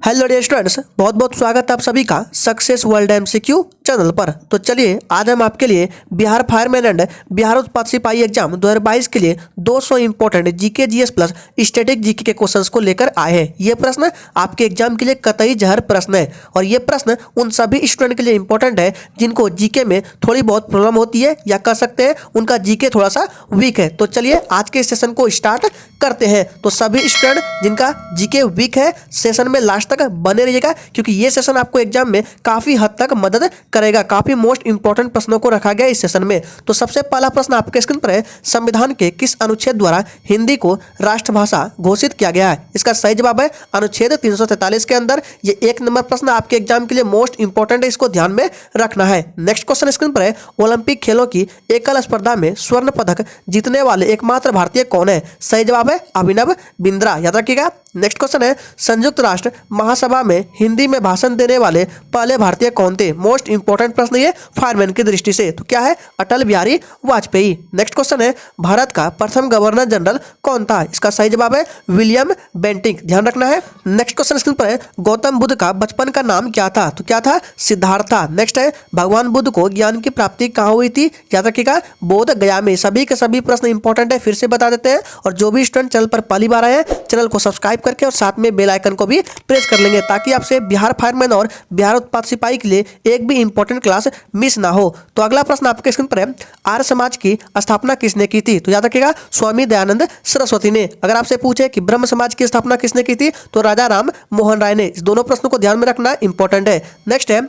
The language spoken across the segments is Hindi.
हेलो डियर स्टूडेंट्स, बहुत बहुत स्वागत है आप सभी का सक्सेस वर्ल्ड एमसीक्यू चैनल पर। तो चलिए आज हम आपके लिए बिहार फायरमैन एंड बिहार उत्पाद सिपाही एग्जाम 2022 के लिए 200 important GK GS plus static GK के क्वेश्चंस को लेकर आए हैं। ये प्रश्न आपके एग्जाम के लिए कतई जहर प्रश्न है और ये प्रश्न उन सभी स्टूडेंट के लिए इंपॉर्टेंट है जिनको जीके में थोड़ी बहुत प्रॉब्लम होती है या कह सकते हैं उनका जीके थोड़ा सा वीक है। तो चलिए आज के सेशन को स्टार्ट करते हैं। तो सभी स्टूडेंट जिनका जीके वीक है सेशन में लास्ट तक बने रहिएगा क्योंकि ये सेशन आपको एग्जाम में काफी हद तक मदद करेगा। काफी मोस्ट इंपॉर्टेंट प्रश्नों को रखा गया इस सेशन में। तो सबसे पहला प्रश्न आपके स्क्रीन पर है, संविधान के किस अनुच्छेद द्वारा हिंदी को राष्ट्रभाषा घोषित किया गया है? इसका सही जवाब है अनुच्छेद 343 के अंदर। ये 1 नंबर प्रश्न आपके एग्जाम के लिए मोस्ट इंपॉर्टेंट है, इसको ध्यान में रखना है। नेक्स्ट क्वेश्चन स्क्रीन पर है, ओलंपिक खेलों की एकल स्पर्धा में स्वर्ण पदक जीतने वाले एकमात्र भारतीय कौन है? सही जवाब है अभिनव बिंद्रा, याद रखिएगा। नेक्स्ट क्वेश्चन है, संयुक्त राष्ट्र महासभा में हिंदी में भाषण देने वाले पहले भारतीय कौन थे? मोस्ट इंपॉर्टेंट प्रश्न ये फायरमैन की दृष्टि से। तो क्या है? अटल बिहारी वाजपेयी। नेक्स्ट क्वेश्चन है, भारत का प्रथम गवर्नर जनरल कौन था? इसका सही जवाब है विलियम बेंटिक, ध्यान रखना है। नेक्स्ट क्वेश्चन स्क्रीन पर है, गौतम बुद्ध का बचपन का नाम क्या था? तो क्या था? सिद्धार्था। नेक्स्ट है, भगवान बुद्ध को ज्ञान की प्राप्ति कहाँ हुई थी? याद रखिएगा बोध गया में। सभी के सभी प्रश्न इंपॉर्टेंट है, फिर से बता देते हैं। और जो भी स्टूडेंट चैनल पर पहली बार आए हैं चैनल को सब्सक्राइब करके और साथ में बेल आइकन को भी प्रेस कर लेंगे ताकि आपसे बिहार फायरमैन और बिहार उत्पाद सिपाही के लिए एक भी इंपॉर्टेंट क्लास मिस ना हो। तो अगला प्रश्न आपके स्क्रीन पर है, आर्य समाज की स्थापना किसने की थी? तो याद रखिएगा स्वामी दयानंद सरस्वती ने। अगर आपसे पूछे कि ब्रह्म समाज की स्थापना किसने की थी तो राजा राम मोहन राय ने। इस दोनों प्रश्नों को ध्यान में रखना इंपॉर्टेंट है। नेक्स्ट है,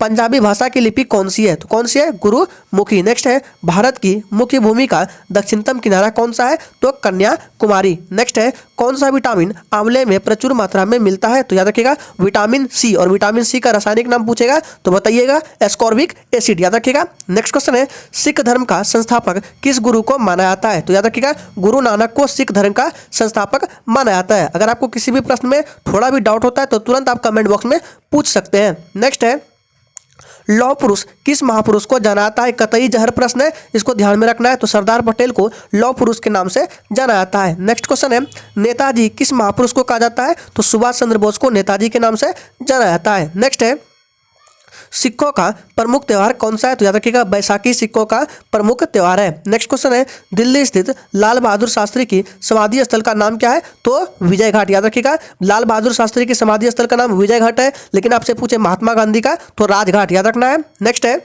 पंजाबी भाषा की लिपि कौन सी है? तो कौन सी है? गुरुमुखी। नेक्स्ट है, भारत की मुख्य भूमि का दक्षिणतम किनारा कौन सा है? तो कन्याकुमारी। नेक्स्ट है, कौन सा विटामिन आंवले में प्रचुर मात्रा में मिलता है? तो याद रखिएगा विटामिन सी। और विटामिन सी का रासायनिक नाम पूछेगा तो बताइएगा एस्कॉर्बिक एसिड, याद रखिएगा। नेक्स्ट क्वेश्चन है, सिख धर्म का संस्थापक किस गुरु को माना जाता है? तो याद रखिएगा गुरु नानक को सिख धर्म का संस्थापक माना जाता है। अगर आपको किसी भी प्रश्न में थोड़ा भी डाउट होता है तो तुरंत आप कमेंट बॉक्स में पूछ सकते हैं। नेक्स्ट है, लौह पुरुष किस महापुरुष को जाना जाता है? कतई जहर प्रश्न है, इसको ध्यान में रखना है। तो सरदार पटेल को लौह पुरुष के नाम से जाना जाता है। नेक्स्ट क्वेश्चन है, नेताजी किस महापुरुष को कहा जाता है? तो सुभाष चंद्र बोस को नेताजी के नाम से जाना जाता है। नेक्स्ट है, सिखों का प्रमुख त्यौहार कौन सा है? तो याद रखिएगा बैसाखी सिखों का प्रमुख त्यौहार है। नेक्स्ट क्वेश्चन है, दिल्ली स्थित लाल बहादुर शास्त्री की समाधि स्थल का नाम क्या है? तो विजय घाट, याद रखिएगा लाल बहादुर शास्त्री की समाधि स्थल का नाम विजय घाट है। लेकिन आपसे पूछे महात्मा गांधी का तो राजघाट, याद रखना है। नेक्स्ट है,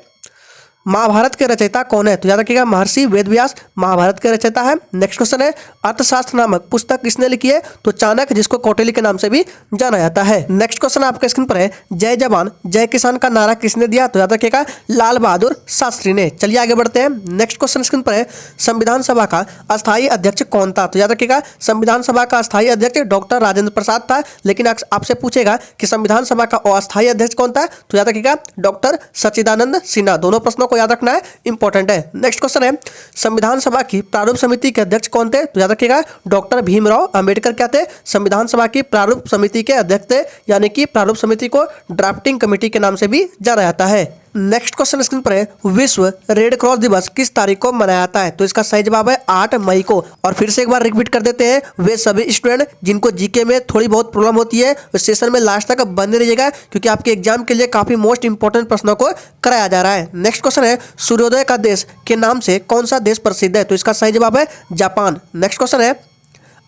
महाभारत के रचयिता कौन है? तो याद रखिएगा महर्षि वेदव्यास महाभारत के रचयिता है। नेक्स्ट क्वेश्चन है, अर्थशास्त्र नामक पुस्तक किसने लिखी है? तो चाणक्य, जिसको कौटिल्य के नाम से भी जाना जाता है। नेक्स्ट क्वेश्चन आपके स्क्रीन पर है, जय जवान जय किसान का नारा किसने दिया? तो याद रखिएगा लाल बहादुर शास्त्री ने। चलिए आगे बढ़ते हैं। नेक्स्ट क्वेश्चन स्क्रीन पर है, संविधान सभा का अस्थायी अध्यक्ष कौन था? तो याद रखिएगा संविधान सभा का अस्थायी अध्यक्ष डॉक्टर राजेंद्र प्रसाद था। लेकिन आपसे पूछेगा कि संविधान सभा का अस्थायी अध्यक्ष कौन था? तो याद रखिएगा डॉक्टर सच्चिदानंद सिन्हा। दोनों प्रश्नों को याद रखना है, इंपॉर्टेंट है। नेक्स्ट क्वेश्चन है, संविधान सभा की प्रारूप समिति के अध्यक्ष कौन थे? तो याद रखिएगा डॉक्टर भीमराव अंबेडकर क्या थे? संविधान सभा की प्रारूप समिति के अध्यक्ष थे, यानी कि प्रारूप समिति को ड्राफ्टिंग कमेटी के नाम से भी जाना जाता है। नेक्स्ट क्वेश्चन स्क्रीन पर है, विश्व रेड क्रॉस दिवस किस तारीख को मनाया जाता है? तो इसका सही जवाब है 8 मई को। और फिर से एक बार रिपीट कर देते हैं, वे सभी स्टूडेंट जिनको जीके में थोड़ी बहुत प्रॉब्लम होती है उस सेशन में लास्ट तक बने रहिएगा क्योंकि आपके एग्जाम के लिए काफी मोस्ट इंपॉर्टेंट प्रश्नों को कराया जा रहा है। नेक्स्ट क्वेश्चन है, सूर्योदय का देश के नाम से कौन सा देश प्रसिद्ध है? तो इसका सही जवाब है जापान। नेक्स्ट क्वेश्चन है,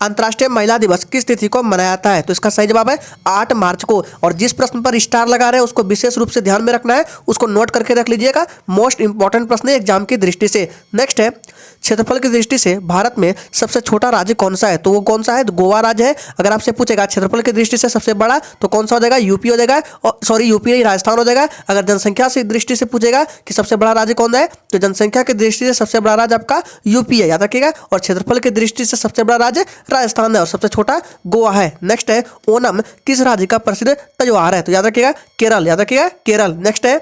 अंतर्राष्ट्रीय महिला दिवस किस तिथि को मनाया जाता है? तो इसका सही जवाब है 8 मार्च को। और जिस प्रश्न पर स्टार लगा रहे हैं उसको विशेष रूप से ध्यान में रखना है, उसको नोट करके रख लीजिएगा, मोस्ट इंपॉर्टेंट प्रश्न है एग्जाम की दृष्टि से। नेक्स्ट है, क्षेत्रफल की दृष्टि से भारत में सबसे छोटा राज्य कौन सा है? तो वो कौन सा है? तो गोवा राज्य है। अगर आपसे पूछेगा क्षेत्रफल की दृष्टि से सबसे बड़ा तो कौन सा हो जाएगा? यूपी हो जाएगा, सॉरी यूपी नहीं राजस्थान हो जाएगा। अगर जनसंख्या से दृष्टि से पूछेगा कि सबसे बड़ा राज्य कौन है तो जनसंख्या की दृष्टि से सबसे बड़ा राज्य आपका यूपी है, याद रखिएगा। और क्षेत्रफल की दृष्टि से सबसे बड़ा राज्य राजस्थान है और सबसे छोटा गोवा है। नेक्स्ट है, ओणम किस राज्य का प्रसिद्ध त्योहार है? तो याद रखिएगा केरल, याद रखिएगा केरल। नेक्स्ट है,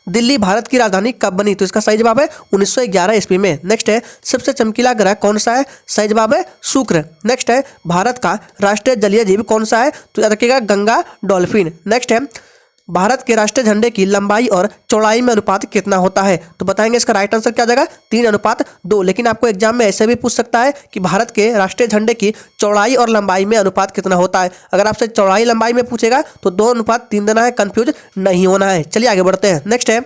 दिल्ली भारत की राजधानी कब बनी? तो इसका सही जवाब है 1911 ईस्वी में। नेक्स्ट है, सबसे चमकीला ग्रह कौन सा है? सही जवाब है शुक्र। नेक्स्ट है, भारत का राष्ट्रीय जलीय जीव कौन सा है? तो याद रखिएगा गंगा डॉल्फिन। नेक्स्ट है, भारत के राष्ट्रीय झंडे की लंबाई और चौड़ाई में अनुपात कितना होता है? तो बताएंगे इसका राइट आंसर क्या जाएगा, 3:2। लेकिन आपको एग्जाम में ऐसे भी पूछ सकता है कि भारत के राष्ट्रीय झंडे की चौड़ाई और लंबाई में अनुपात कितना होता है। अगर आपसे चौड़ाई लंबाई में पूछेगा तो 2:3 देना है, कंफ्यूज नहीं होना है। चलिए आगे बढ़ते हैं। नेक्स्ट है,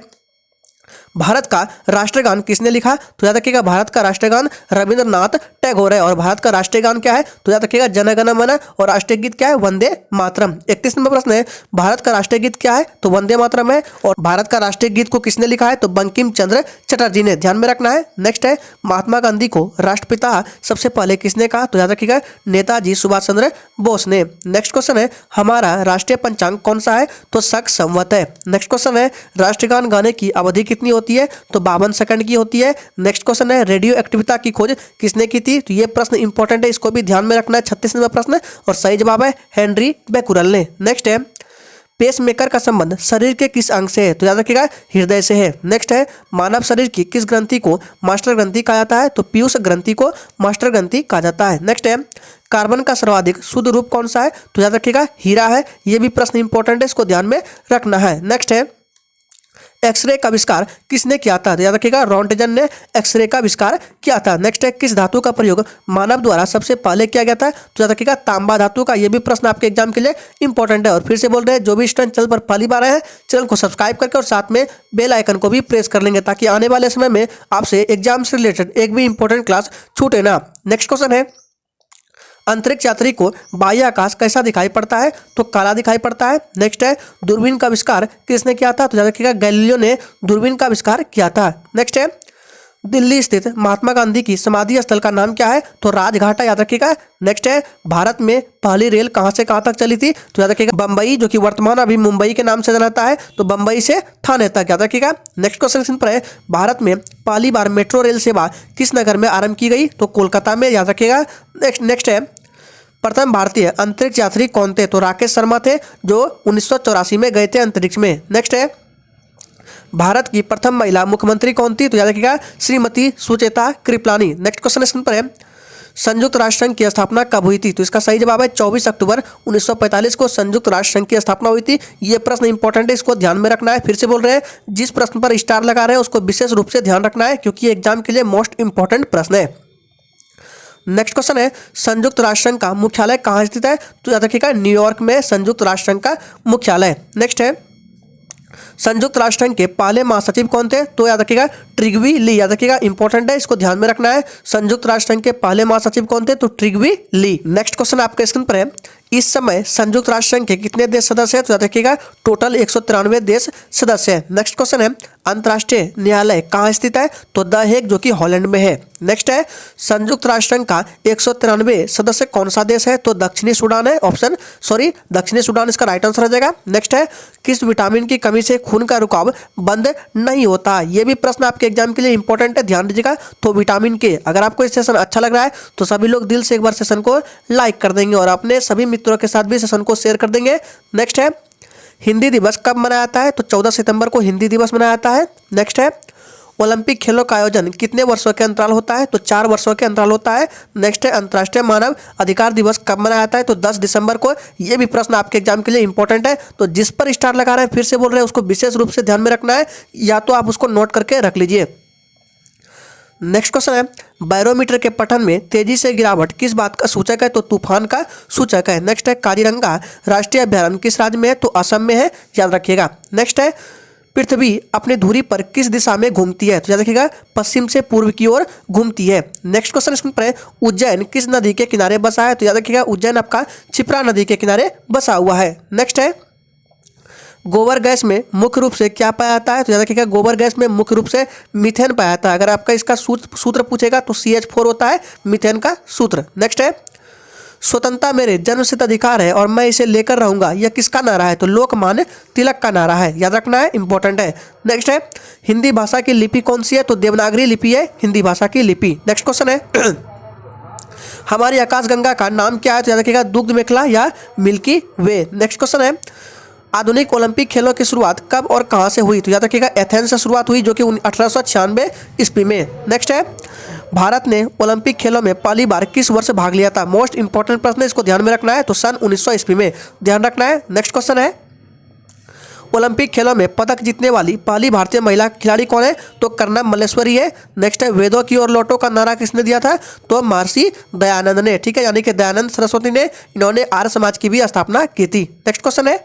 भारत का राष्ट्रगान किसने लिखा? तो याद रखिएगा भारत का राष्ट्रगान रविंद्रनाथ टैगोर है। और भारत का राष्ट्रीय गान क्या है? तो याद रखिएगा जन गण मन। और राष्ट्रीय गीत क्या है? वंदे मातरम। 31 नंबर प्रश्न है, भारत का राष्ट्रीय गीत क्या है? तो वंदे मातरम है। और भारत का राष्ट्रीय गीत को किसने लिखा है? तो बंकिम चंद्र चटर्जी ने, ध्यान में रखना है। नेक्स्ट है, महात्मा गांधी को राष्ट्रपिता सबसे पहले किसने कहा? तो याद रखिएगा नेताजी सुभाष चंद्र बोस ने। नेक्स्ट क्वेश्चन है, हमारा राष्ट्रीय पंचांग कौन सा है? तो शक संवत है। नेक्स्ट क्वेश्चन है, राष्ट्रगान गाने की अवधि कितनी होती है? तो 52 सेकंड की होती है। नेक्स्ट क्वेश्चन है, रेडियो एक्टिविटी की खोज किसने की थी? तो ये प्रश्न इंपॉर्टेंट है, इसको भी ध्यान में रखना है। 36 नंबर प्रश्न और सही जवाब है हेनरी बेकुरल ने। नेक्स्ट है, पेसमेकर का संबंध शरीर के किस अंग से है? तो याद रखिएगा हृदय से है। नेक्स्ट है, मानव शरीर की किस ग्रंथि को मास्टर ग्रंथि कहा जाता है? तो पीयूष ग्रंथि को मास्टर ग्रंथि कहा जाता है। नेक्स्ट है, कार्बन का सर्वाधिक शुद्ध रूप कौन सा है? तो याद रखिएगा हीरा है। ये भी प्रश्न इंपॉर्टेंट है, इसको ध्यान में रखना है। नेक्स्ट है, एक्सरे का आविष्कार किसने किया था? याद रखिएगा रोंटगन ने एक्सरे का आविष्कार किया था। नेक्स्ट है, किस धातु का प्रयोग मानव द्वारा सबसे पहले किया गया था? तो याद रखिएगा तांबा धातु का। यह भी प्रश्न आपके एग्जाम के लिए इंपॉर्टेंट है। और फिर से बोल रहे हैं, जो भी स्टूडेंट चैनल पर पहली बार आए हैं, चैनल को सब्सक्राइब करके और साथ में बेल आइकन को भी प्रेस कर लेंगे, ताकि आने वाले समय में आपसे एग्जाम से रिलेटेड एक भी इंपॉर्टेंट क्लास छूटे ना। नेक्स्ट क्वेश्चन है, अंतरिक्ष यात्री को बाह्य आकाश कैसा दिखाई पड़ता है? तो काला दिखाई पड़ता है। नेक्स्ट है, दूरबीन का आविष्कार किसने किया था? तो याद रखिएगा गैलीलियो ने दूरबीन का आविष्कार किया था। नेक्स्ट है, दिल्ली स्थित महात्मा गांधी की समाधि स्थल का नाम क्या है? तो राजघाट है, याद रखिएगा। नेक्स्ट है, भारत में पहली रेल कहां से कहां तक चली थी? तो याद रखिएगा बंबई, जो कि वर्तमान अभी मुंबई के नाम से जाना जाता है, तो बंबई से थाने तक, याद रखिएगा। नेक्स्ट क्वेश्चन पर है, भारत में पहली बार मेट्रो रेल सेवा किस नगर में आरंभ की गई? तो कोलकाता में, याद रखिएगा। नेक्स्ट है, प्रथम भारतीय अंतरिक्ष यात्री कौन थे? तो राकेश शर्मा थे, जो 1984 में गए थे अंतरिक्ष में। नेक्स्ट है, भारत की प्रथम महिला मुख्यमंत्री कौन थी? तो याद रखिएगा श्रीमती सुचेता कृपलानी। नेक्स्ट क्वेश्चन पर है, संयुक्त राष्ट्र संघ की स्थापना कब हुई थी? तो इसका सही जवाब है 24 अक्टूबर 1945 को संयुक्त राष्ट्र संघ की स्थापना हुई थी। ये प्रश्न इंपॉर्टेंट है, इसको ध्यान में रखना है। फिर से बोल रहे हैं, जिस प्रश्न पर स्टार लगा रहे हैं उसको विशेष रूप से ध्यान रखना है, क्योंकि एग्जाम के लिए मोस्ट इंपॉर्टेंट प्रश्न है। नेक्स्ट क्वेश्चन है, संयुक्त राष्ट्र संघ का मुख्यालय कहाँ स्थित है? तो याद रखिएगा न्यूयॉर्क में संयुक्त राष्ट्र संघ का मुख्यालय। नेक्स्ट है, संयुक्त राष्ट्र संघ के पहले महासचिव कौन थे? तो याद रखिएगा ट्रिगवी ली, याद रखिएगा इंपॉर्टेंट है, इसको ध्यान में रखना है। संयुक्त राष्ट्र संघ के पहले महासचिव कौन थे? तो ट्रिगवी ली। नेक्स्ट क्वेश्चन आपके स्क्रीन पर है, इस समय संयुक्त राष्ट्र संघ के कितने देश सदस्य हैं? तो याद रखिएगा टोटल 193 देश सदस्य हैं। नेक्स्ट क्वेश्चन है, अंतर्राष्ट्रीय न्यायालय कहाँ स्थित है? तो द हेग, जो कि हॉलैंड में है। नेक्स्ट है, संयुक्त राष्ट्र संघ का 193 सदस्य कौन सा देश है? तो दक्षिणी सूडान है। दक्षिणी सूडान इसका राइट आंसर आ जाएगा। नेक्स्ट है, किस विटामिन की कमी से खून का रुकाव बंद नहीं होता? ये भी प्रश्न आपके एग्जाम के लिए इंपॉर्टेंट है, ध्यान दीजिएगा। तो विटामिन के। अगर आपको इस सेशन अच्छा लग रहा है तो सभी लोग दिल से एक बार सेशन को लाइक कर देंगे और अपने सभी मित्रों के साथ भी सेशन को शेयर कर देंगे। नेक्स्ट है, हिंदी दिवस कब मनाया जाता है? तो 14 सितंबर को हिंदी दिवस मनाया जाता है। नेक्स्ट है, ओलंपिक खेलों का आयोजन कितने वर्षों के अंतराल होता है? तो 4 वर्षों के अंतराल होता है। नेक्स्ट है, अंतर्राष्ट्रीय मानव अधिकार दिवस कब मनाया जाता है? तो 10 दिसंबर को। ये भी प्रश्न आपके एग्जाम के लिए इंपॉर्टेंट है, तो जिस पर स्टार लगा रहे हैं, फिर से बोल रहे हैं, उसको विशेष रूप से ध्यान में रखना है, या तो आप उसको नोट करके रख लीजिए। नेक्स्ट क्वेश्चन है, बैरोमीटर के पठन में तेजी से गिरावट किस बात का सूचक है? तो तूफान का सूचक है। नेक्स्ट है, काजीरंगा राष्ट्रीय अभयारण्य किस राज्य में है? तो असम में है, याद रखिएगा। नेक्स्ट है, पृथ्वी अपनी धुरी पर किस दिशा में घूमती है? तो याद रखिएगा पश्चिम से पूर्व की ओर घूमती है। नेक्स्ट क्वेश्चन स्क्रीन पर है, उज्जैन किस नदी के किनारे बसा है? तो याद रखिएगा उज्जैन आपका क्षिप्रा नदी के किनारे बसा हुआ है। नेक्स्ट है, गोबर गैस में मुख्य रूप से क्या पाया जाता है? तो याद रखिएगा गोबर गैस में मुख्य रूप से मीथेन पाया जाता है। अगर आपका इसका सूत्र पूछेगा तो CH4 होता है मीथेन का सूत्र। नेक्स्ट है, स्वतंत्रता मेरे जन्मसिद्ध अधिकार है और मैं इसे लेकर रहूंगा, यह किसका नारा है? तो लोकमान्य तिलक का नारा है, याद रखना है, इंपॉर्टेंट है। नेक्स्ट है, हिंदी भाषा की लिपि कौन सी है? तो देवनागरी लिपि है हिंदी भाषा की लिपि। नेक्स्ट क्वेश्चन है, हमारी आकाशगंगा का नाम क्या है? तो याद रखिएगा दुग्ध मेखला या मिल्की वे। नेक्स्ट क्वेश्चन है, आधुनिक ओलंपिक खेलों की शुरुआत कब और कहां से हुई? तो याद रखिएगा एथेंस से शुरुआत हुई, जो कि 1896 ईस्वी में। नेक्स्ट है, भारत ने ओलंपिक खेलों में पहली बार किस वर्ष भाग लिया था? मोस्ट इंपॉर्टेंट प्रश्न है, इसको ध्यान में रखना है। तो सन 1900 ईस्वी में, ध्यान रखना है। नेक्स्ट क्वेश्चन है, ओलंपिक खेलों में पदक जीतने वाली पहली भारतीय महिला खिलाड़ी कौन है? तो कर्णा मल्लेश्वरी है। नेक्स्ट है वेदों की ओर लौटो का नारा किसने दिया था? तो महर्षि दयानंद ने, ठीक है, यानी कि दयानंद सरस्वती ने, इन्होंने आर्य समाज की भी स्थापना की थी। नेक्स्ट क्वेश्चन है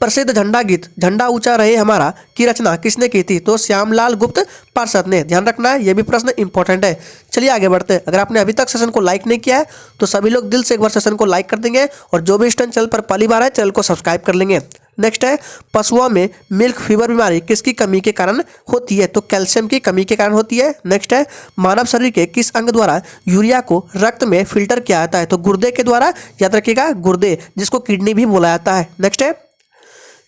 प्रसिद्ध झंडा गीत झंडा ऊंचा रहे हमारा की रचना किसने की थी? तो श्यामलाल गुप्त पार्षद ने। ध्यान रखना है, यह भी प्रश्न इंपॉर्टेंट है। चलिए आगे बढ़ते हैं। अगर आपने अभी तक सेशन को लाइक नहीं किया है तो सभी लोग दिल से एक बार सेशन को लाइक कर देंगे और जो भी स्टूडेंट चैनल पर पहली बार है चैनल को सब्सक्राइब कर लेंगे। नेक्स्ट है पशुओं में मिल्क फीवर बीमारी किसकी कमी के कारण होती है? तो कैल्शियम की कमी के कारण होती है। नेक्स्ट है मानव शरीर के किस अंग द्वारा यूरिया को रक्त में फिल्टर किया जाता है? तो गुर्दे के द्वारा, याद रखिएगा गुर्दे, जिसको किडनी भी बोला जाता है। नेक्स्ट है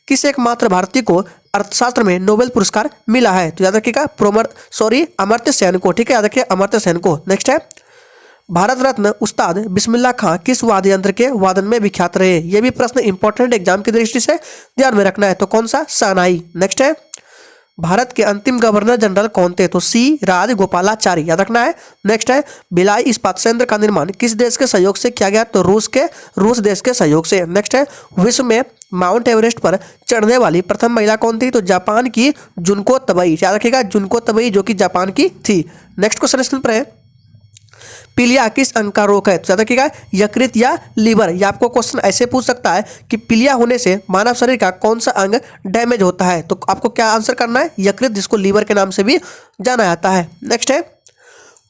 किस एकमात्र भारतीय को अर्थशास्त्र में नोबेल पुरस्कार मिला है? तो याद रखिएगा अमर्त्य सेन को, ठीक है, याद रखिए अमर्त्य सेन को। नेक्स्ट है भारत रत्न उस्ताद बिस्मिल्लाह खां किस वाद्य यंत्र के वादन में विख्यात रहे? ये भी प्रश्न इंपॉर्टेंट एग्जाम की दृष्टि से ध्यान में रखना है। तो कौन सा? शहनाई। नेक्स्ट है भारत के अंतिम गवर्नर जनरल कौन थे? तो सी राजगोपालाचारी, याद रखना है। नेक्स्ट है भिलाई इस्पात संयंत्र का निर्माण किस देश के सहयोग से किया गया? तो रूस देश के सहयोग से। नेक्स्ट है विश्व में माउंट एवरेस्ट पर चढ़ने वाली प्रथम महिला कौन थी? तो जापान की जुनको तबई, याद रखिएगा जुनको तबई, जो कि जापान की थी। नेक्स्ट क्वेश्चन स्क्रीन पर है पीलिया किस अंग का रोग है? तो याद रखिएगा यकृत या लीवर। या आपको क्वेश्चन ऐसे पूछ सकता है कि पीलिया होने से मानव शरीर का कौन सा अंग डैमेज होता है? तो आपको क्या आंसर करना है? यकृत, जिसको लीवर के नाम से भी जाना जाता है। नेक्स्ट है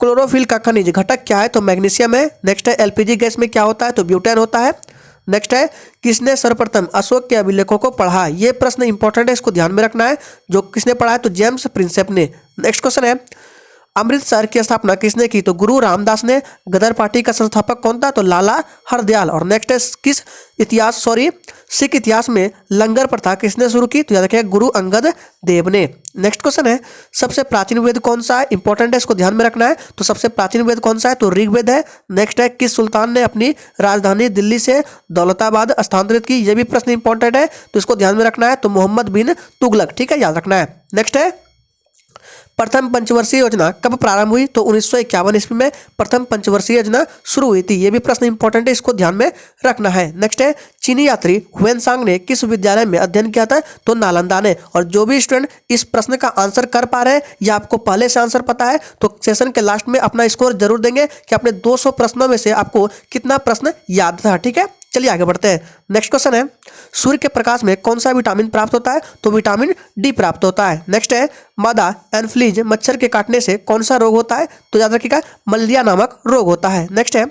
क्लोरोफिल का खनिज घटक क्या है? तो मैग्नीशियम है। नेक्स्ट है एलपीजी गैस में क्या होता है? तो ब्यूटेन होता है। नेक्स्ट है किसने सर्वप्रथम अशोक के अभिलेखों को पढ़ा? ये प्रश्न इंपॉर्टेंट है, इसको ध्यान में रखना है। जो किसने पढ़ा है? तो जेम्स प्रिंसेप ने। नेक्स्ट क्वेश्चन है अमृतसर की स्थापना किसने की? तो गुरु रामदास ने। गदर पार्टी का संस्थापक कौन था? तो लाला हरदयाल। और नेक्स्ट है सिख इतिहास में लंगर प्रथा किसने शुरू की? तो याद रखिएगा गुरु अंगद देव ने। नेक्स्ट क्वेश्चन है सबसे प्राचीन वेद कौन सा है? इंपॉर्टेंट है, इसको ध्यान में रखना है। तो सबसे प्राचीन वेद कौन सा है? तो ऋग्वेद है। नेक्स्ट है किस सुल्तान ने अपनी राजधानी दिल्ली से दौलताबाद स्थानांतरित की? यह भी प्रश्न इंपॉर्टेंट है, तो इसको ध्यान में रखना है। तो मोहम्मद बिन तुगलक, ठीक है, याद रखना है। नेक्स्ट है प्रथम पंचवर्षीय योजना कब प्रारंभ हुई? तो 1951 ईस्वी में प्रथम पंचवर्षीय योजना शुरू हुई थी। ये भी प्रश्न इंपॉर्टेंट है, इसको ध्यान में रखना है। नेक्स्ट है चीनी यात्री हुएनसांग ने किस विद्यालय में अध्ययन किया था? तो नालंदा ने। और जो भी स्टूडेंट इस प्रश्न का आंसर कर पा रहे हैं या आपको पहले से आंसर पता है तो सेशन के लास्ट में अपना स्कोर जरूर देंगे कि अपने 200 प्रश्नों में से आपको कितना प्रश्न याद था। ठीक है, चलिए आगे बढ़ते हैं। नेक्स्ट क्वेश्चन है सूर्य के प्रकाश में कौन सा विटामिन प्राप्त होता है? तो विटामिन डी प्राप्त होता है। नेक्स्ट है मादा एनफ्लीज मच्छर के काटने से कौन सा रोग होता है? तो याद रखिएगा मलेरिया नामक रोग होता है। नेक्स्ट है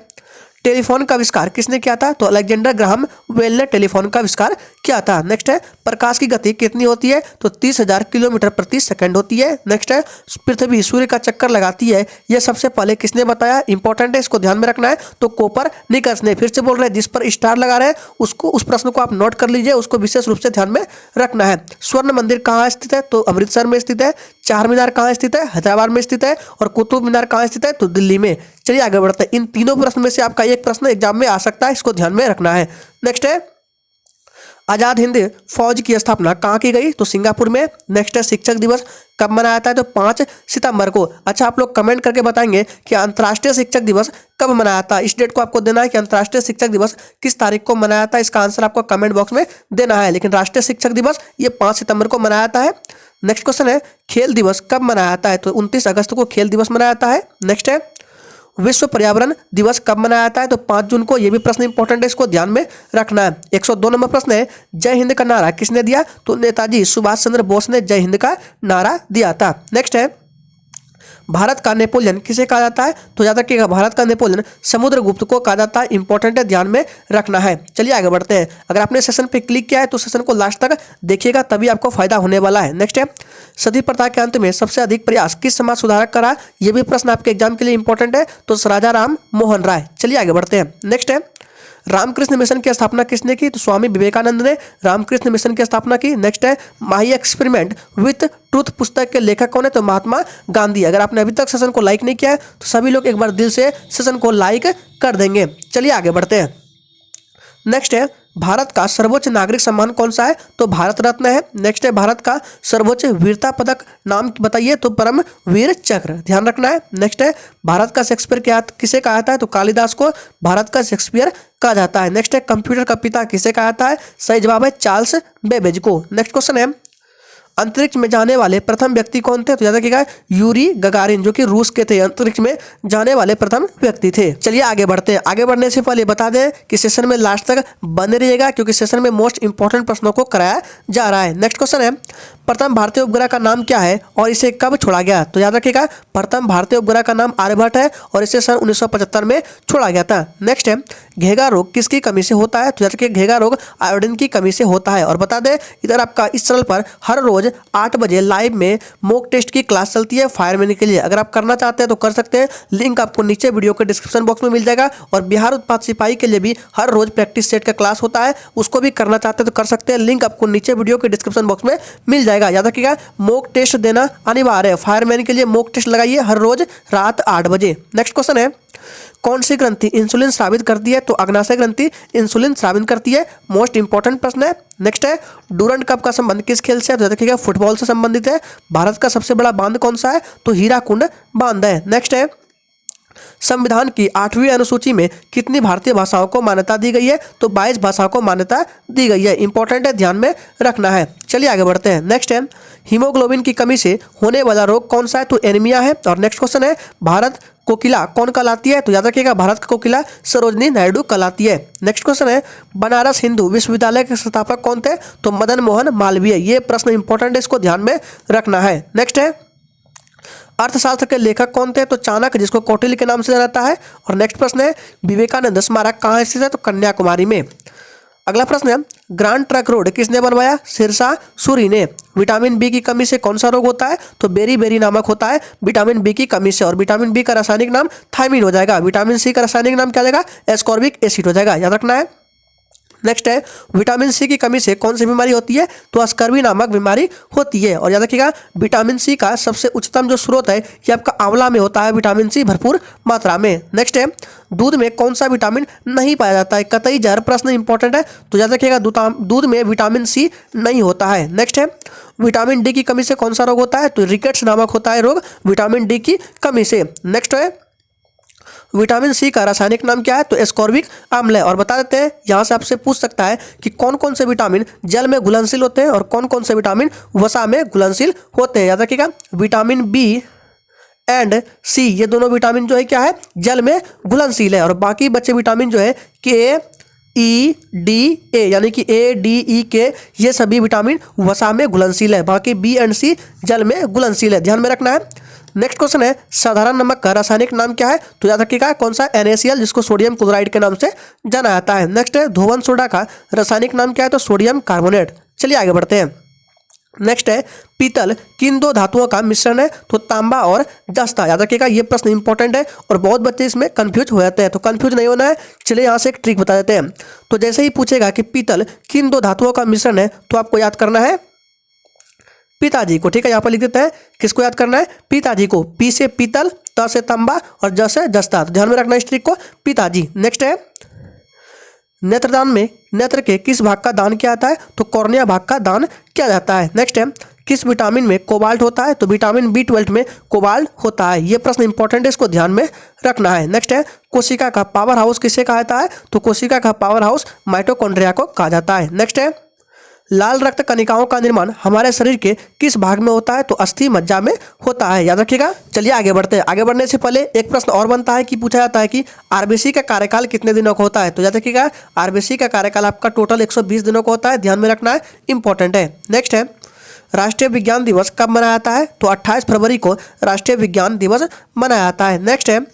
टेलीफोन का आविष्कार किसने किया था? तो अलेक्जेंडर ग्राहम बेल ने टेलीफोन का आविष्कार किया था। नेक्स्ट है प्रकाश की गति कितनी होती है? तो 30,000 किलोमीटर प्रति सेकंड होती है। नेक्स्ट है पृथ्वी सूर्य का चक्कर लगाती है, यह सबसे पहले किसने बताया? इंपॉर्टेंट है, इसको ध्यान में रखना है। तो कोपरनिकस ने। फिर से बोल रहे हैं, जिस पर स्टार लगा रहे हैं उसको, उस प्रश्न को आप नोट कर लीजिए, उसको विशेष रूप से ध्यान में रखना है। स्वर्ण मंदिर कहाँ स्थित है? तो अमृतसर में स्थित है। चार मीनार कहाँ स्थित है? हैदराबाद में स्थित है। और कुतुब मीनार कहाँ स्थित है? तो दिल्ली में। चलिए आगे बढ़ते हैं। इन तीनों प्रश्न में से आपका एक प्रश्न एग्जाम में आ सकता है, इसको ध्यान में रखना है। नेक्स्ट है आजाद हिंद फौज की स्थापना कहाँ की गई? तो सिंगापुर में। नेक्स्ट है शिक्षक दिवस कब मनाया जाता है? तो 5 सितंबर को। अच्छा, आप लोग कमेंट करके बताएंगे कि अंतर्राष्ट्रीय शिक्षक दिवस कब मनाया जाता है। इस डेट को आपको देना है कि अंतर्राष्ट्रीय शिक्षक दिवस किस तारीख को मनाया जाता है। इसका आंसर आपको कमेंट बॉक्स में देना है। लेकिन राष्ट्रीय शिक्षक दिवस ये 5 सितंबर को मनाया जाता है। नेक्स्ट क्वेश्चन है खेल दिवस कब मनाया जाता है? तो 29 अगस्त को खेल दिवस मनाया जाता है। नेक्स्ट है विश्व पर्यावरण दिवस कब मनाया जाता है? तो 5 जून को। यह भी प्रश्न इंपॉर्टेंट है, इसको ध्यान में रखना है। 102 नंबर प्रश्न है जय हिंद का नारा किसने दिया? तो नेताजी सुभाष चंद्र बोस ने जय हिंद का नारा दिया था। नेक्स्ट है भारत का नेपोलियन किसे कहा जाता है? तो याद रखिएगा भारत का नेपोलियन समुद्रगुप्त को कहा जाता है। इंपॉर्टेंट है, ध्यान में रखना है। चलिए आगे बढ़ते हैं। अगर आपने सेशन पे क्लिक किया है तो सेशन को लास्ट तक देखिएगा, तभी आपको फायदा होने वाला है। नेक्स्ट है सती प्रथा के अंत में सबसे अधिक प्रयास किस समाज सुधारक करा? यह भी प्रश्न आपके एग्जाम के लिए इंपॉर्टेंट है। तो राजा राम मोहन राय। चलिए आगे बढ़ते हैं। नेक्स्ट है रामकृष्ण मिशन की स्थापना किसने की? तो स्वामी विवेकानंद ने रामकृष्ण मिशन की स्थापना की। नेक्स्ट है माई एक्सपेरिमेंट विथ ट्रूथ पुस्तक के लेखक कौन है? तो महात्मा गांधी। अगर आपने अभी तक सेशन को लाइक नहीं किया है तो सभी लोग एक बार दिल से सेशन को लाइक कर देंगे। चलिए आगे बढ़ते हैं। नेक्स्ट है भारत का सर्वोच्च नागरिक सम्मान कौन सा है? तो भारत रत्न है। नेक्स्ट है भारत का सर्वोच्च वीरता पदक नाम बताइए? तो परम वीर चक्र, ध्यान रखना है। नेक्स्ट है भारत का शेक्सपियर क्या किसे कहा जाता है? तो कालिदास को भारत का शेक्सपियर कहा जाता है। नेक्स्ट है कंप्यूटर का पिता किसे कहा जाता है? सही जवाब है चार्ल्स बेबेज को। नेक्स्ट क्वेश्चन है अंतरिक्ष में जाने वाले प्रथम व्यक्ति कौन थे? तो याद रखिएगा यूरी गगारिन, जो कि रूस के थे, अंतरिक्ष में जाने वाले प्रथम व्यक्ति थे। चलिए आगे बढ़ते हैं। आगे बढ़ने से पहले बता दें कि सेशन में लास्ट तक बने रहिएगा, क्योंकि सेशन में मोस्ट इंपॉर्टेंट प्रश्नों को कराया जा रहा है। नेक्स्ट क्वेश्चन है प्रथम भारतीय उपग्रह का नाम क्या है और इसे कब छोड़ा गया? तो याद रखिएगा प्रथम भारतीय उपग्रह का नाम आर्यभट्ट है और इसे सन 1975 में छोड़ा गया था। नेक्स्ट है घेगा रोग किसकी कमी से होता है? तो याद रखिए घेगा रोग आयोडीन की कमी से होता है। और बता दें इधर आपका इस चैनल पर हर रोज 8 बजे लाइव में मॉक टेस्ट की क्लास चलती है फायरमैन के लिए। अगर आप करना चाहते हैं तो कर सकते हैं, लिंक आपको नीचे वीडियो के डिस्क्रिप्शन बॉक्स में मिल जाएगा। और बिहार उत्पाद सिपाही के लिए भी हर रोज प्रैक्टिस सेट का क्लास होता है, उसको भी करना चाहते हैं तो कर सकते हैं, लिंक आपको नीचे वीडियो के डिस्क्रिप्शन बॉक्स में मिल जाएगा। याद रखिएगा मॉक टेस्ट देना अनिवार्य है, फायरमैन के लिए मॉक टेस्ट लगाइए हर रोज रात 8 बजे। नेक्स्ट क्वेश्चन है कौन सी ग्रंथि इंसुलिन स्रावित करती है? तो अग्नाशय ग्रंथि इंसुलिन स्रावित करती है। मोस्ट इंपॉर्टेंट प्रश्न है। नेक्स्ट है डूरंड कप का संबंध किस खेल से है? तो देखिएगा फुटबॉल से संबंधित है। भारत का सबसे बड़ा बांध कौन सा है? तो हीराकुंड बांध है। नेक्स्ट है संविधान की 8वीं अनुसूची में कितनी भारतीय भाषाओं को मान्यता दी गई है? तो 22 भाषाओं को मान्यता दी गई है। इंपॉर्टेंट है, ध्यान में रखना है। चलिए आगे बढ़ते हैं। नेक्स्ट है हीमोग्लोबिन की कमी से होने वाला रोग कौन सा है? तो एनीमिया है। और नेक्स्ट क्वेश्चन है भारत कोकिला कौन कहलाती है? तो याद रखिएगा भारत का कोकिला सरोजनी नायडू कहलाती है। नेक्स्ट क्वेश्चन है बनारस हिंदू विश्वविद्यालय के संस्थापक कौन थे? तो मदन मोहन मालवीय। ये प्रश्न इंपॉर्टेंट है, इसको ध्यान में रखना है। नेक्स्ट है अर्थशास्त्र के लेखक कौन थे? तो चाणक्य, जिसको कौटिल्य के नाम से जाना जाता है। और नेक्स्ट प्रश्न है विवेकानंद स्मारक कहाँ स्थित है? तो कन्याकुमारी में। अगला प्रश्न है ग्रांड ट्रक रोड किसने बनवाया? सिरसा सूरी ने। विटामिन बी की कमी से कौन सा रोग होता है? तो बेरी बेरी नामक होता है विटामिन बी की कमी से। और विटामिन बी का रासायनिक नाम थायमिन हो जाएगा। विटामिन सी का रासायनिक नाम क्या हो जाएगा? एस्कॉर्बिक एसिड हो जाएगा, याद रखना है। नेक्स्ट है विटामिन सी की कमी से कौन सी बीमारी होती है? तो स्कर्वी नामक बीमारी होती है। और याद रखिएगा विटामिन सी का सबसे उच्चतम जो स्रोत है ये आपका आंवला में होता है, विटामिन सी भरपूर मात्रा में। नेक्स्ट है दूध में कौन सा विटामिन नहीं पाया जाता है? कतई जहर, प्रश्न इंपॉर्टेंट है, तो याद रखिएगा दूध में विटामिन सी नहीं होता है। नेक्स्ट है विटामिन डी की कमी से कौन सा रोग होता है? तो रिकेट्स नामक होता है रोग विटामिन डी की कमी से। नेक्स्ट है विटामिन सी का रासायनिक नाम क्या है? तो एस्कॉर्बिक अम्ल है। और बता देते हैं यहाँ से आपसे पूछ सकता है कि कौन कौन से विटामिन जल में घुलनशील होते हैं और कौन कौन से विटामिन वसा में घुलनशील होते हैं। याद रखिएगा विटामिन बी एंड सी ये दोनों विटामिन जो है क्या है? जल में घुलनशील है। और बाकी बचे विटामिन जो है के ई डी ए यानी कि ए डी ई के ये सभी विटामिन वसा में घुलनशील है। बाकी बी एंड सी जल में घुलनशील है, ध्यान में रखना है। नेक्स्ट क्वेश्चन है साधारण नमक का रासायनिक नाम क्या है? तो याद रखिएगा कौन सा? NaCl, जिसको सोडियम क्लोराइड के नाम से जाना जाता है। नेक्स्ट है धोवन सोडा का रासायनिक नाम क्या है? तो सोडियम कार्बोनेट। चलिए आगे बढ़ते हैं। नेक्स्ट है पीतल किन दो धातुओं का मिश्रण है? तो तांबा और जस्ता। याद रखिएगा ये प्रश्न इंपॉर्टेंट है और बहुत बच्चे इसमें कंफ्यूज हो जाते हैं, तो कंफ्यूज नहीं होना है। चलिए यहाँ से एक ट्रिक बता देते हैं। तो जैसे ही पूछेगा कि पीतल किन दो धातुओं का मिश्रण है तो आपको याद करना है पिताजी को। ठीक है, यहाँ पर लिख देते हैं किसको याद करना है? पिताजी को। पी से पीतल, त से तांबा और ज से जस्ता, तो ध्यान में रखना इस ट्रिक को, पिताजी। नेक्स्ट है नेत्रदान में नेत्र के किस भाग का दान किया जाता है? तो कॉर्निया भाग का दान किया जाता है। नेक्स्ट है किस विटामिन में कोबाल्ट होता है? तो विटामिन B12 में कोबाल्ट होता है। ये प्रश्न इंपॉर्टेंट है, इसको ध्यान में रखना है। नेक्स्ट है कोशिका का पावर हाउस किसे कहा जाता है? तो कोशिका का पावर हाउस माइटोकॉन्ड्रिया को कहा जाता है। नेक्स्ट है लाल रक्त कणिकाओं का निर्माण हमारे शरीर के किस भाग में होता है? तो अस्थि मज्जा में होता है, याद रखिएगा। चलिए आगे बढ़ते हैं। आगे बढ़ने से पहले एक प्रश्न और बनता है कि पूछा जाता है कि आरबीसी का कार्यकाल कितने दिनों का होता है? तो याद रखिएगा आरबीसी का कार्यकाल आपका टोटल 120 दिनों का होता है, ध्यान में रखना है, इंपॉर्टेंट है। नेक्स्ट है राष्ट्रीय विज्ञान दिवस कब मनाया जाता है? तो 28 फरवरी को राष्ट्रीय विज्ञान दिवस मनाया जाता है। नेक्स्ट है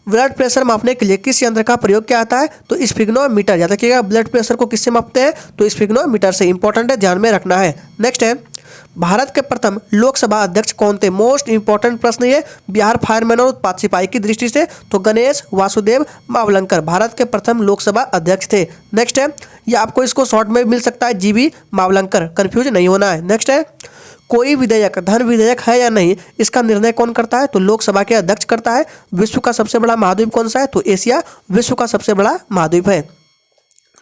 ब्लड प्रेशर मापने के लिए किस यंत्र का प्रयोग किया जाता है? तो स्फिग्नोमीटर। याद रखिएगा ब्लड प्रेशर को किससे मापते हैं? तो स्फिग्नोमीटर से, इंपॉर्टेंट है, ध्यान में रखना है। नेक्स्ट है भारत के प्रथम लोकसभा अध्यक्ष कौन थे? मोस्ट इंपॉर्टेंट प्रश्न ये बिहार फायरमैन और उत्पाद सिपाही की दृष्टि से। तो गणेश वासुदेव मावलंकर भारत के प्रथम लोकसभा अध्यक्ष थे। नेक्स्ट है ये आपको इसको शॉर्ट में मिल सकता है जीबी मावलंकर, कंफ्यूज नहीं होना है। नेक्स्ट है कोई विधेयक धन विधेयक है या नहीं, इसका निर्णय कौन करता है? तो लोकसभा के अध्यक्ष करता है। विश्व का सबसे बड़ा महाद्वीप कौन सा है? तो एशिया विश्व का सबसे बड़ा महाद्वीप है।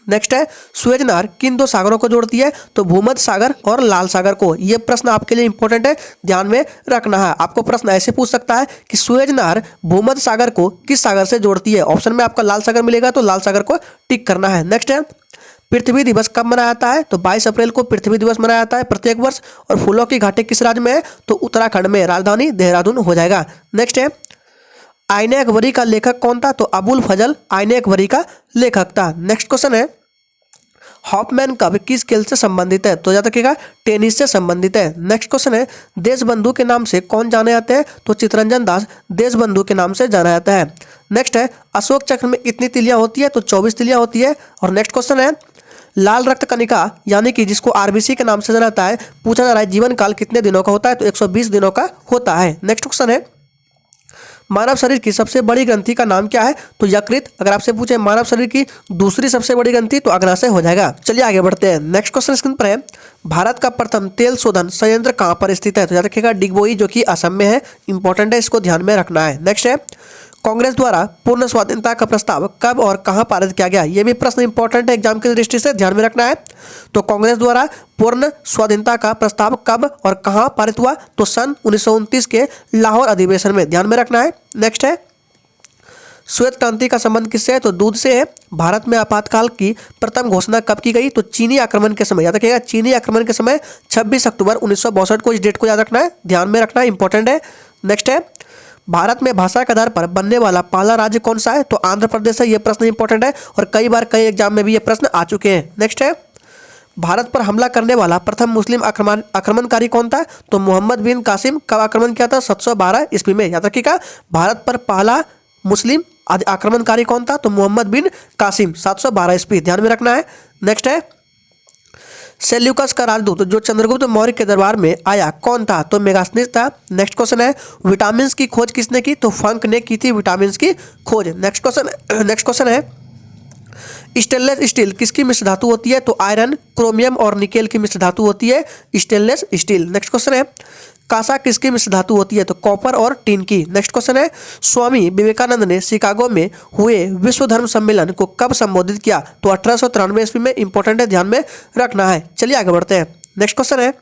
नेक्स्ट है सुएज नहर किन दो सागरों को जोड़ती है? तो भूमध्य सागर और लाल सागर को। ये प्रश्न आपके लिए इंपॉर्टेंट है, ध्यान में रखना है। आपको प्रश्न ऐसे पूछ सकता है कि सुएज नहर भूमध्य सागर को किस सागर से जोड़ती है? ऑप्शन में आपका लाल सागर मिलेगा, तो लाल सागर को टिक करना है। नेक्स्ट है पृथ्वी दिवस कब मनाया जाता है? तो 22 अप्रैल को पृथ्वी दिवस मनाया जाता है प्रत्येक वर्ष। और फूलों की घाटी किस राज्य में है? तो उत्तराखंड में, राजधानी देहरादून हो जाएगा। नेक्स्ट है आईने अकबरी का लेखक कौन था? तो अबुल फजल आईने अकबरी का लेखक था। नेक्स्ट क्वेश्चन है हॉफमैन कप किस खेल से संबंधित है? तो याद रखिएगा टेनिस से संबंधित है। नेक्स्ट क्वेश्चन है देशबंधु के नाम से कौन जाने जाते हैं? तो चित्तरंजन दास देशबंधु के नाम से जाना जाता है। नेक्स्ट है अशोक चक्र में कितनी तिलियां होती है? तो 24 तिलियां होती है। और नेक्स्ट क्वेश्चन है लाल रक्त कणिका यानी कि जिसको आरबीसी के नाम से जाना जाता है, पूछा जा रहा है जीवन काल कितने दिनों का होता है? तो 120 दिनों का होता है। नेक्स्ट क्वेश्चन है मानव शरीर की सबसे बड़ी ग्रंथि का नाम क्या है? तो यकृत। अगर आपसे पूछे मानव शरीर की दूसरी सबसे बड़ी ग्रंथि, तो अग्नाशय हो जाएगा। चलिए आगे बढ़ते हैं। नेक्स्ट क्वेश्चन स्क्रीन पर है भारत का प्रथम तेल शोधन संयंत्र कहाँ पर स्थित है? तो याद रखिएगा डिगबोई, जो कि असम में है। इंपॉर्टेंट है, इसको ध्यान में रखना है। नेक्स्ट है कांग्रेस द्वारा पूर्ण स्वाधीनता का प्रस्ताव कब और कहां पारित किया गया? यह भी प्रश्न इंपॉर्टेंट है, एग्जाम की दृष्टि से ध्यान में रखना है। तो कांग्रेस द्वारा पूर्ण स्वाधीनता का प्रस्ताव कब और कहां पारित हुआ? तो सन 1929 के लाहौर अधिवेशन में, ध्यान में रखना है। नेक्स्ट है श्वेत क्रांति का संबंध किससे है? तो दूध से है। भारत में आपातकाल की प्रथम घोषणा कब की गई? तो चीनी आक्रमण के समय। याद रखिएगा चीनी आक्रमण के समय 26 अक्टूबर 1962 को। इस डेट को याद रखना है, ध्यान में रखना है, इंपॉर्टेंट है। नेक्स्ट है भारत में भाषा के आधार पर बनने वाला पहला राज्य कौन सा है? तो आंध्र प्रदेश है। ये प्रश्न इंपॉर्टेंट है और कई बार कई एग्जाम में भी ये प्रश्न आ चुके हैं। नेक्स्ट है भारत पर हमला करने वाला प्रथम मुस्लिम आक्रमणकारी कौन था? तो मोहम्मद बिन कासिम। कब आक्रमण किया था? 712 ईस्वी में। याद रखिएगा भारत पर पहला मुस्लिम आक्रमणकारी कौन था? तो मोहम्मद बिन कासिम, 712 ईस्वी, ध्यान में रखना है। नेक्स्ट है सेल्यूकस का राजदूत जो चंद्रगुप्त मौर्य के दरबार में आया कौन था? तो मेगास्थनीज था। नेक्स्ट क्वेश्चन है विटामिन्स की खोज किसने की? तो फंक ने की थी विटामिन्स की खोज। नेक्स्ट क्वेश्चन है स्टेनलेस स्टील किसकी मिश्र धातु होती है? तो आयरन, क्रोमियम और निकेल की मिश्र धातु होती है स्टेनलेस स्टील। नेक्स्ट क्वेश्चन है कांसा किसकी मिश्र धातु होती है? तो कॉपर और टिन की। नेक्स्ट क्वेश्चन है स्वामी विवेकानंद ने शिकागो में हुए विश्व धर्म सम्मेलन को कब संबोधित किया? तो 1893 ईस्वी में। इंपॉर्टेंट है, ध्यान में रखना है। चलिए आगे बढ़ते हैं। नेक्स्ट क्वेश्चन है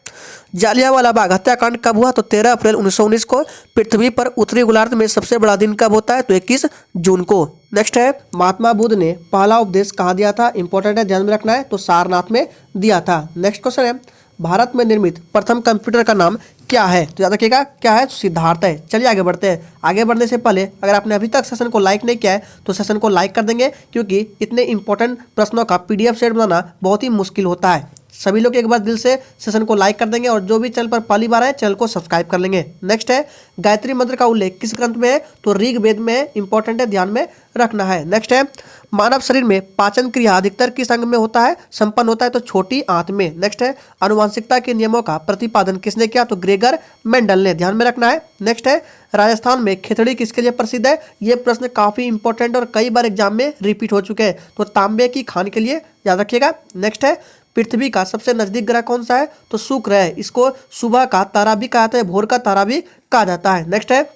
जालियांवाला बाग हत्याकांड कब हुआ? तो 13 अप्रैल 1919 को। पृथ्वी पर उत्तरी गोलार्ध में सबसे बड़ा दिन कब होता है? तो 21 जून को। नेक्स्ट है महात्मा बुद्ध ने पहला उपदेश कहाँ दिया था? इंपॉर्टेंट है, ध्यान में रखना है, तो सारनाथ में दिया था। नेक्स्ट क्वेश्चन है भारत में निर्मित प्रथम कंप्यूटर का नाम क्या है? तो याद रखिएगा क्या है? तो सिद्धार्थ है। चलिए आगे बढ़ते हैं। आगे बढ़ने से पहले अगर आपने अभी तक सेशन को लाइक नहीं किया है तो सेशन को लाइक कर देंगे, क्योंकि इतने इंपॉर्टेंट प्रश्नों का PDF सेट बनाना बहुत ही मुश्किल होता है। सभी लोग एक बार दिल से सेशन को लाइक कर देंगे और जो भी चैनल पर पहली बार है चैनल को सब्सक्राइब कर लेंगे। नेक्स्ट है गायत्री मंत्र का उल्लेख किस ग्रंथ में है? तो ऋग्वेद में है। इंपॉर्टेंट है, ध्यान में रखना है। नेक्स्ट है मानव शरीर में पाचन क्रिया अधिकतर किस अंग में होता है? संपन्न होता है? तो छोटी आंत में। नेक्स्ट है आनुवंशिकता के नियमों का प्रतिपादन किसने किया? तो ग्रेगर मेंडल ने, ध्यान में रखना है। नेक्स्ट है राजस्थान में खिचड़ी किसके लिए प्रसिद्ध है? ये प्रश्न काफी इंपॉर्टेंट और कई बार एग्जाम में रिपीट हो चुके हैं, तो तांबे की खान के लिए, याद रखिएगा। नेक्स्ट है पृथ्वी का सबसे नजदीक ग्रह कौन सा है? तो शुक्र है। इसको सुबह का तारा भी कहा जाता है, भोर का तारा भी कहा जाता है। नेक्स्ट है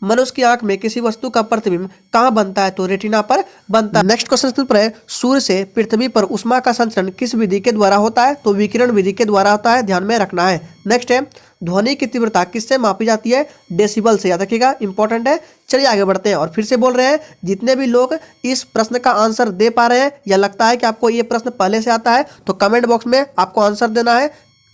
मनुष्य की आंख में किसी वस्तु का प्रतिबिंब कहाँ बनता है? तो रेटिना पर बनता है। नेक्स्ट क्वेश्चन पर है सूर्य से पृथ्वी पर उष्मा का संचरण किस विधि के द्वारा होता है? तो विकिरण विधि के द्वारा होता है, ध्यान में रखना है। नेक्स्ट है ध्वनि की तीव्रता किससे मापी जाती है? डेसिबल से, याद रखिएगा, इंपॉर्टेंट है। चलिए आगे बढ़ते हैं। और फिर से बोल रहे हैं जितने भी लोग इस प्रश्न का आंसर दे पा रहे हैं या लगता है कि आपको ये प्रश्न पहले से आता है, तो कमेंट बॉक्स में आपको आंसर देना है।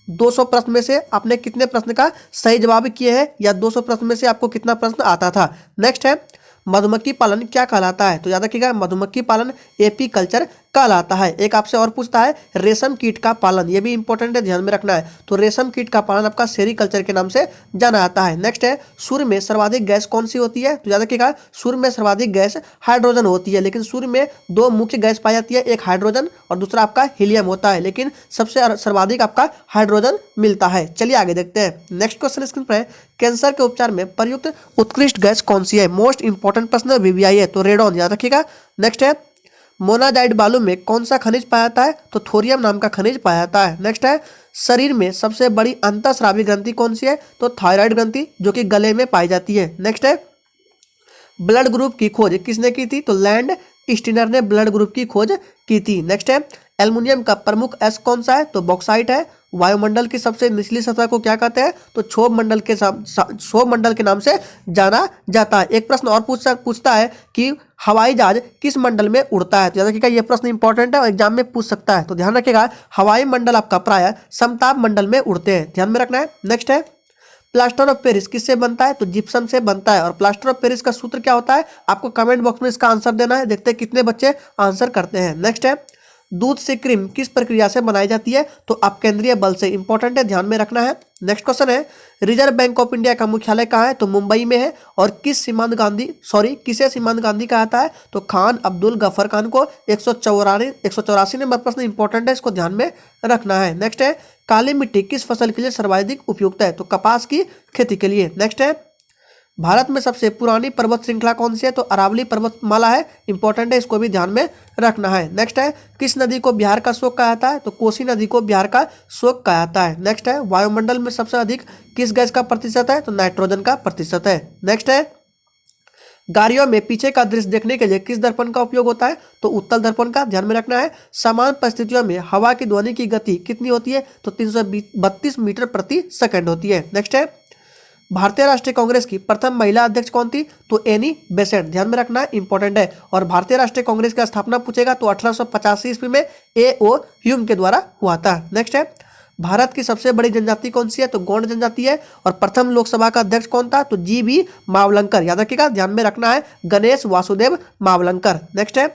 200 प्रश्न में से आपने कितने प्रश्न का सही जवाब किए हैं, या 200 प्रश्न में से आपको कितना प्रश्न आता था। नेक्स्ट है मधुमक्खी पालन क्या कहलाता है? तो याद रखिएगा मधुमक्खी पालन एपीकल्चर कहलाता है। एक आपसे और पूछता है रेशम कीट का पालन, ये भी इंपॉर्टेंट है, ध्यान में रखना है। तो रेशम कीट का पालन आपका सेरीकल्चर के नाम से जाना जाता है। नेक्स्ट है सूर्य में सर्वाधिक गैस कौन सी होती है? तो याद रखिएगा सूर्य में सर्वाधिक गैस हाइड्रोजन होती है, लेकिन सूर्य में दो मुख्य गैस पाई जाती है, एक हाइड्रोजन और दूसरा आपका हीलियम होता है, लेकिन सबसे सर्वाधिक आपका हाइड्रोजन मिलता है। चलिए आगे देखते हैं। नेक्स्ट क्वेश्चन स्क्रीन पर है कैंसर के उपचार में प्रयुक्त उत्कृष्ट गैस कौन सी है? मोस्ट इंपॉर्टेंट प्रश्न VVI है, तो रेडॉन, याद रखिएगा। नेक्स्ट है मोनाजाइट बालू में कौन सा खनिज पाया जाता है? तो थोरियम नाम का खनिज पाया जाता है। नेक्स्ट है शरीर में सबसे बड़ी अंतःस्रावी ग्रंथि कौन सी है? तो थायराइड ग्रंथि, जो कि गले में पाई जाती है। नेक्स्ट है ब्लड ग्रुप की खोज किसने की थी? तो लैंड स्टीनर ने ब्लड ग्रुप की खोज की थी। नेक्स्ट है, एल्युमिनियम का प्रमुख एस कौन सा है? तो बॉक्साइट है। वायुमंडल की सबसे निचली सतह को क्या कहते हैं? तो क्षोभ मंडल के नाम से जाना जाता है। एक प्रश्न और पूछता है कि हवाई जहाज किस मंडल में उड़ता है? तो याद रखिएगा, ये प्रश्न इंपॉर्टेंट है और एग्जाम में पूछ सकता है, तो ध्यान रखिएगा हवाई मंडल आपका प्राय समताप मंडल में उड़ते हैं, ध्यान में रखना है। नेक्स्ट है, प्लास्टर ऑफ पेरिस किससे बनता है? तो जिप्सम से बनता है। और प्लास्टर ऑफ पेरिस का सूत्र क्या होता है? आपको कमेंट बॉक्स में इसका आंसर देना है, देखते हैं कितने बच्चे आंसर करते हैं। नेक्स्ट है, दूध से क्रीम किस प्रक्रिया से बनाई जाती है? तो अपकेंद्रीय बल से, इंपॉर्टेंट है, ध्यान में रखना है। नेक्स्ट क्वेश्चन है, रिजर्व बैंक ऑफ इंडिया का मुख्यालय कहाँ है? तो मुंबई में है। और किसे सीमांत गांधी कहा जाता है? तो खान अब्दुल गफर खान को। 184 नंबर प्रश्न इंपॉर्टेंट है, इसको ध्यान में रखना है। नेक्स्ट है, काली मिट्टी किस फसल के लिए सर्वाधिक उपयुक्त है? तो कपास की खेती के लिए। नेक्स्ट है, भारत में सबसे पुरानी पर्वत श्रृंखला कौन सी है? तो अरावली पर्वतमाला है, इंपॉर्टेंट है, इसको भी ध्यान में रखना है। नेक्स्ट है, किस नदी को बिहार का शोक कहा जाता है? तो कोसी नदी को बिहार का शोक कहा जाता है। नेक्स्ट है, वायुमंडल में सबसे अधिक किस गैस का प्रतिशत है? तो नाइट्रोजन का प्रतिशत है। नेक्स्ट है, गाड़ियों में पीछे का दृश्य देखने के लिए किस दर्पण का उपयोग होता है? तो उत्तल दर्पण का, ध्यान में रखना है। समान परिस्थितियों में हवा की ध्वनि की गति कितनी होती है? तो 332 मीटर प्रति सेकंड होती है। नेक्स्ट है, भारतीय राष्ट्रीय कांग्रेस की प्रथम महिला अध्यक्ष कौन थी? तो एनी बेसेंट, ध्यान में रखना है, इंपॉर्टेंट है। और भारतीय राष्ट्रीय कांग्रेस की स्थापना पूछेगा तो 1885 ईस्वी में ए.ओ. ह्यूम के द्वारा हुआ था। नेक्स्ट है, भारत की सबसे बड़ी जनजाति कौन सी है? तो गौंड जनजाति है। और प्रथम लोकसभा का अध्यक्ष कौन था? तो जी.बी. मावलंकर, याद रखिएगा, ध्यान में रखना है, गणेश वासुदेव मावलंकर। नेक्स्ट है,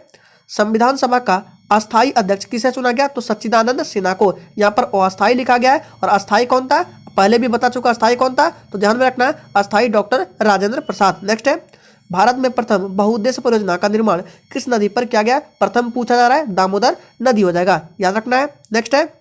संविधान सभा का अस्थायी अध्यक्ष किसे चुना गया? तो सच्चिदानंद सिन्हा को। यहाँ पर अस्थायी लिखा गया है, और अस्थायी कौन था? पहले भी बता चुका, अस्थायी कौन था? तो ध्यान में रखना है, अस्थायी डॉक्टर राजेंद्र प्रसाद। नेक्स्ट है, भारत में प्रथम बहुउद्देश्य परियोजना का निर्माण किस नदी पर किया गया? प्रथम पूछा जा रहा है, दामोदर नदी हो जाएगा, याद रखना है। नेक्स्ट है,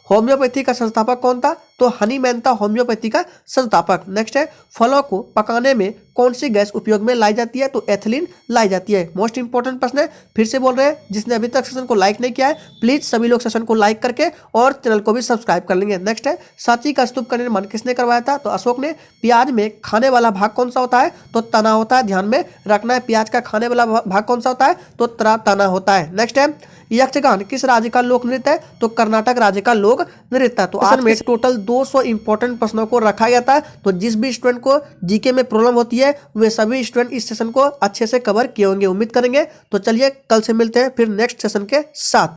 होम्योपैथी का संस्थापक कौन था? तो हनीमैन था होम्योपैथी का संस्थापक। नेक्स्ट है, फलों को पकाने में कौन सी गैस उपयोग में लाई जाती है? तो एथिलीन लाई जाती है। मोस्ट इंपॉर्टेंट प्रश्न है, फिर से बोल रहे हैं, जिसने अभी तक सेशन को लाइक नहीं किया है प्लीज सभी लोग सेशन को लाइक करके और चैनल को भी सब्सक्राइब कर लेंगे। नेक्स्ट है, सांची का स्तूप का निर्माण किसने करवाया था? तो अशोक ने। प्याज में खाने वाला भाग कौन सा होता है? तो तना होता है, ध्यान में रखना है, प्याज का खाने वाला भाग कौन सा होता है? तो तना होता है। नेक्स्ट है, यक्षगान किस राज्य का लोक नृत्य है? तो कर्नाटक राज्य का लोक नृत्य है। तो आज में टोटल 200 इंपॉर्टेंट प्रश्नों को रखा गया था। तो जिस भी स्टूडेंट को जीके में प्रॉब्लम होती है वे सभी स्टूडेंट इस सेशन को अच्छे से कवर किए होंगे, उम्मीद करेंगे। तो चलिए कल से मिलते हैं फिर नेक्स्ट सेशन के साथ।